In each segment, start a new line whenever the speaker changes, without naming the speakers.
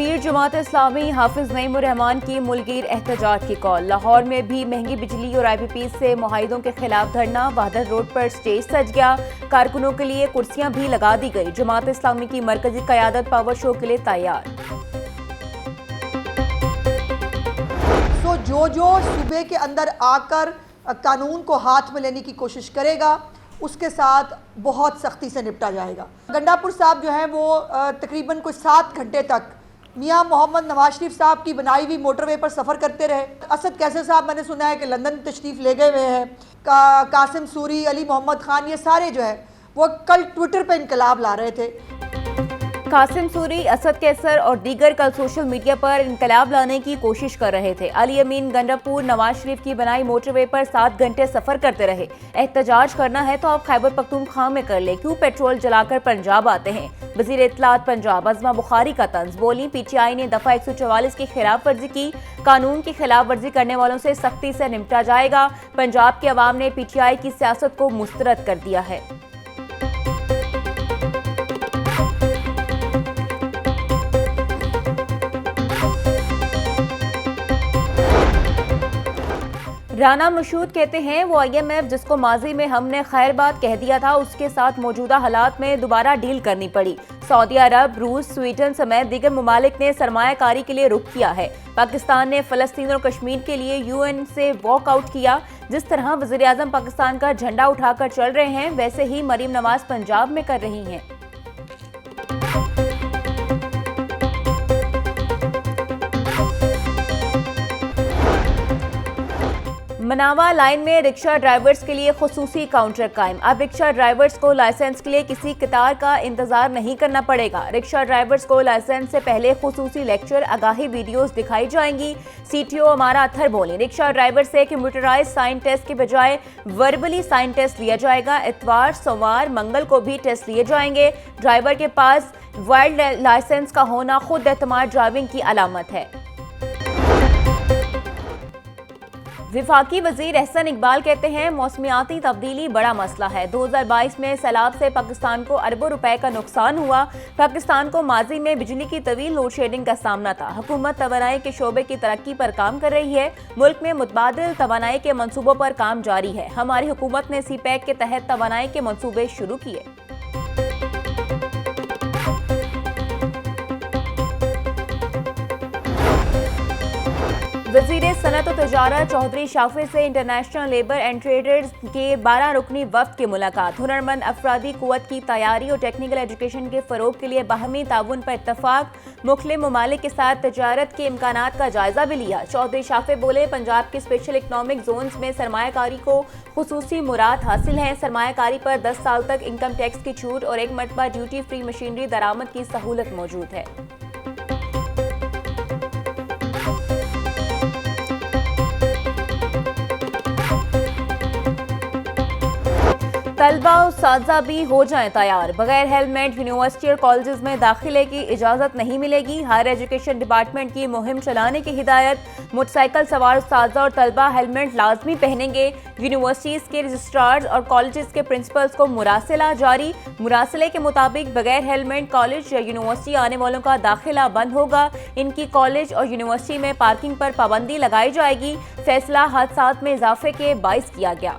अमीर जमात इस्लामी हाफिज नईम उर रहमान की मुल्कीर एहतजाज की कॉल। लाहौर में भी महंगी बिजली और IPP से मुआहिदों के खिलाफ धरना। वहदत रोड पर स्टेज सज गया। कारकुनों के लिए कुर्सियां भी लगा दी गई। जमात इस्लामी की मरकजी क़यादत पावर शो के लिए तैयार।
तो जो सूबे के अंदर आकर कानून को हाथ में लेने की कोशिश करेगा उसके साथ बहुत सख्ती से निपटा जाएगा। गंडापुर साहब जो हैं वो तकरीबन कोई 7 घंटे तक मियां मोहम्मद नवाज शरीफ साहब की बनाई हुई मोटरवे पर सफ़र करते रहे। असद कैसर साहब मैंने सुना है कि लंदन तशरीफ़ ले गए हुए हैं। कासिम सूरी, अली मोहम्मद खान, ये सारे जो है वो कल ट्विटर पर इनकलाब ला रहे थे।
कासिम सूरी, असद कैसर और दीगर कल सोशल मीडिया पर इनकलाब लाने की कोशिश कर रहे थे। अली अमीन गंडापुर नवाज शरीफ की बनाई मोटरवे पर 7 घंटे सफर करते रहे। एहतजाज करना है तो आप खैबर पख्तूनख्वा में कर ले, क्यों पेट्रोल जलाकर पंजाब आते हैं। वजीर इत्तलात पंजाब अज़मा बुखारी का तंज बोली, PTI ने दफा 144 की खिलाफ वर्जी की। कानून की खिलाफ वर्जी करने वालों से सख्ती से निपटा जाएगा। पंजाब के अवाम ने PTI की सियासत को मुस्तरद कर दिया है। राना मशहूद कहते हैं वो IMF जिसको माजी में हमने खैर बात कह दिया था, उसके साथ मौजूदा हालात में दोबारा डील करनी पड़ी। सऊदी अरब, रूस, स्वीडन समेत दीगर ममालिक ने सरमायाकारी के लिए रुख किया है। पाकिस्तान ने फ़लस्तीन और कश्मीर के लिए UN से वॉकआउट किया। जिस तरह वज़ीर आज़म पाकिस्तान का झंडा उठाकर चल रहे हैं, वैसे ही मरीम नवाज पंजाब में कर रही हैं। मनावा लाइन में रिक्शा ड्राइवर्स के लिए खुसूसी काउंटर कायम। अब रिक्शा ड्राइवर्स को लाइसेंस के लिए किसी कतार का इंतजार नहीं करना पड़ेगा। रिक्शा ड्राइवर्स को लाइसेंस से पहले खुसूसी लेक्चर, आगाही वीडियोस दिखाई जाएंगी। CTO अमारा अत्थर बोले, रिक्शा ड्राइवर से कंप्यूटराइज साइन टेस्ट के बजाय वर्बली साइन टेस्ट लिया जाएगा। इतवार, सोमवार, मंगल को भी टेस्ट लिए जाएंगे। ड्राइवर के पास वाइल्ड लाइसेंस का होना खुद एतमाद ड्राइविंग की अलामत है। विफाकी वजीर एहसन इकबाल कहते हैं मौसमियाती तब्दीली बड़ा मसला है। 2022 में सैलाब से पाकिस्तान को अरबों रुपए का नुकसान हुआ। पाकिस्तान को माजी में बिजली की तवील लोड शेडिंग का सामना था। हुकूमत तवानाई के शोबे की तरक्की पर काम कर रही है। मुल्क में मुतबादिल तवानाई के मंसूबों पर काम जारी है। हमारी हुकूमत ने CPEC के तहत तवानाई के मंसूबे शुरू किए। वज़ीर सनअत और तजारत चौधरी शाफी से इंटरनेशनल लेबर एंड ट्रेडर्स के 12 रुकनी वफ्द की मुलाकात। हुनरमंद अफरादी कुव्वत की तैयारी और टेक्निकल एजुकेशन के फ़रोग के लिए बाहमी ताउन पर इत्तफाक। मुख्तलिफ ममालिक के साथ तजारत के इम्कानात का जायजा भी लिया। चौधरी शाफी बोले, पंजाब के स्पेशल इकनॉमिक जोन्स में सरमायाकारी को खुसूसी मुराद हासिल है। सरमायाकारी पर 10 साल तक इनकम टैक्स की छूट और एक मरतबा ड्यूटी फ्री मशीनरी दरामद की सहूलत मौजूद है। तलबा और साजा भी हो जाएं तैयार। बगैर हेलमेट यूनिवर्सिटी और कॉलेजेस में दाखिले की इजाज़त नहीं मिलेगी। हायर एजुकेशन डिपार्टमेंट की मुहिम चलाने की हिदायत। मोटरसाइकिल सवार साजा और तलबा हेलमेट लाजमी पहनेंगे। यूनिवर्सिटीज़ के रजिस्ट्रार्स और कॉलेजेस के प्रिंसिपल्स को मुरासिला जारी। मुरासिले के मुताबिक बगैर हेलमेट कॉलेज या यूनिवर्सिटी आने वालों का दाखिला बंद होगा। इनकी कॉलेज और यूनिवर्सिटी में पार्किंग पर पाबंदी लगाई जाएगी। फैसला हादसात में इजाफे के बाइस किया गया।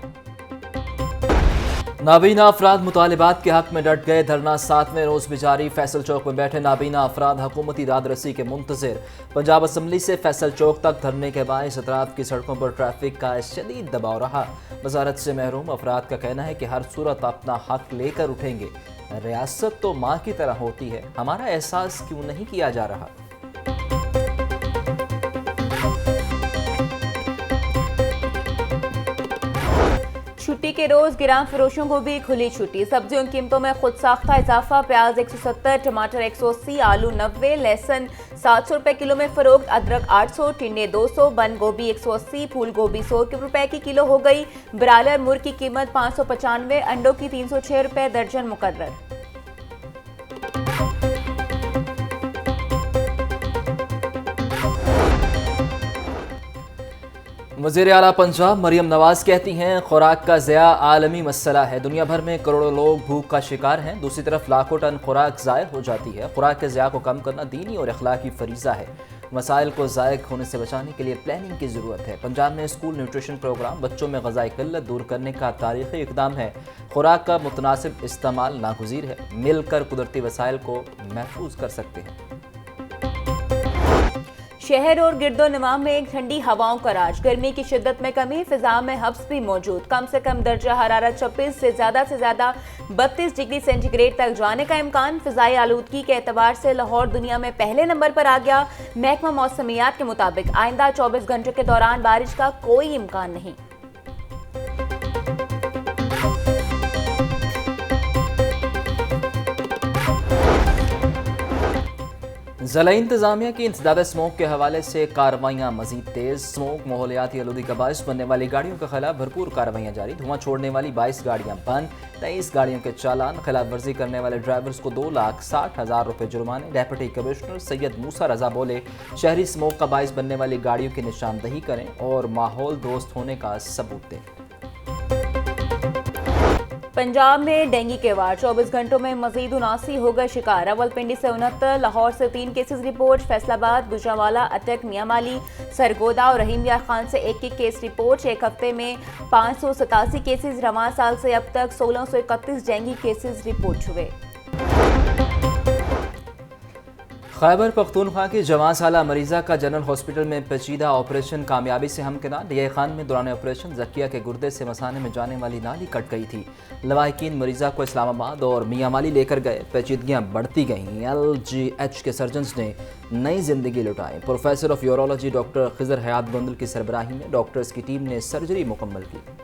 नाबीना अफराद मुतालिबात के हक में डट गए। धरना 7वें रोज भी जारी। फैसल चौक में बैठे नाबीना अफराद हुकूमती दादरसी के मुंतज़िर। पंजाब असम्बली से फैसल चौक तक धरने के बायस अतराफ की सड़कों पर ट्रैफिक का शदीद दबाव रहा। वजारत से महरूम अफराद का कहना है कि हर सूरत अपना हक लेकर उठेंगे। रियासत तो माँ की तरह होती है, हमारा एहसास क्यों नहीं किया जा रहा।
छुट्टी के रोज गिराम फरोशों को भी खुली छुट्टी। सब्जियों की कीमतों में खुद साख्ता इजाफा। प्याज 170, टमाटर 180, आलू 90, लहसुन 700 रुपए किलो में फरोख्त। अदरक 800, टिंडे 200, बंद गोभी 180, फूल गोभी 100 रुपए की किलो हो गई। ब्रायलर मुर्ग की कीमत 595, अंडों की 306 रुपए दर्जन मुकर्रर।
वज़ीर आला पंजाब मरियम नवाज कहती हैं खुराक का ज़िया आलमी मसला है। दुनिया भर में करोड़ों लोग भूख का शिकार हैं। दूसरी तरफ लाखों टन खुराक ज़ाय हो जाती है। खुराक के ज़िया को कम करना दीनी और अखलाकी फरीज़ा है। मसाइल को ज़ायक होने से बचाने के लिए प्लानिंग की ज़रूरत है। पंजाब में स्कूल न्यूट्रिशन प्रोग्राम बच्चों में ग़िज़ाई किल्लत दूर करने का तारीख़ी इक़दाम है। खुराक का मुतनासिब इस्तेमाल नागुज़ीर है। मिलकर कुदरती वसाइल को महफूज कर सकते हैं।
शहर और गिरदोनवा में एक ठंडी हवाओं का राज, गर्मी की शिद्दत में कमी, फिजा में हब्स भी मौजूद। कम से कम दर्जा हरारत 26 से ज़्यादा 32 डिग्री सेंटीग्रेड तक जाने का इम्कान। फिजाई आलूदगी के एतबार से लाहौर दुनिया में पहले नंबर पर आ गया। महकमा मौसमियात के मुताबिक आइंदा 24 घंटों के दौरान बारिश का कोई इम्कान नहीं।
ज़िला इंतज़ामिया की इंसदाद स्मोक के हवाले से कार्रवाइयाँ मजीद तेज़। स्मोक माहौलियाती आलूगी का बायस बनने वाली गाड़ियों के खिलाफ भरपूर कार्रवाइयाँ जारी। धुआं छोड़ने वाली 22 गाड़ियाँ बंद, 23 गाड़ियों के चालान। खिलाफ वर्जी करने वाले ड्राइवर्स को 2,60,000 रुपये जुर्माने। डेप्यूटी कमिश्नर सैयद मूसा रजा बोले, शहरी स्मोक का बायस बनने वाली गाड़ियों की निशानदही करें और माहौल दोस्त होने का सबूत दें।
पंजाब में डेंगू के वार, 24 घंटों में मजीद 79 हो गए शिकार। रावलपिंडी से 69, लाहौर से 3 केसेस रिपोर्ट। फैसलाबाद, गुजरांवाला, अटक, मियांमाली, सरगोदा और रहीम यार खान से एक केस रिपोर्ट। एक हफ्ते में 587 केसेस। रवां साल से अब तक 1631 डेंगू केसेस रिपोर्ट हुए।
खैबर पख्तूनख्वा की जवान साला मरीज़ा का जनरल हॉस्पिटल में पेचीदा ऑपरेशन कामयाबी से हमकिनार। डीआई खान में दौरान ऑपरेशन जकिया के गुर्दे से मसाने में जाने वाली नाली कट गई थी। लवाहिकीन मरीज़ा को इस्लामाबाद और मियांमाली लेकर गए। पेचीदगियाँ बढ़ती गईं। LGH के सर्जन्स ने नई जिंदगी लुटाई। Professor of urology doctor Khizar Hayat Bandal की सरबराही में डॉक्टर्स की टीम ने सर्जरी मुकम्मल की।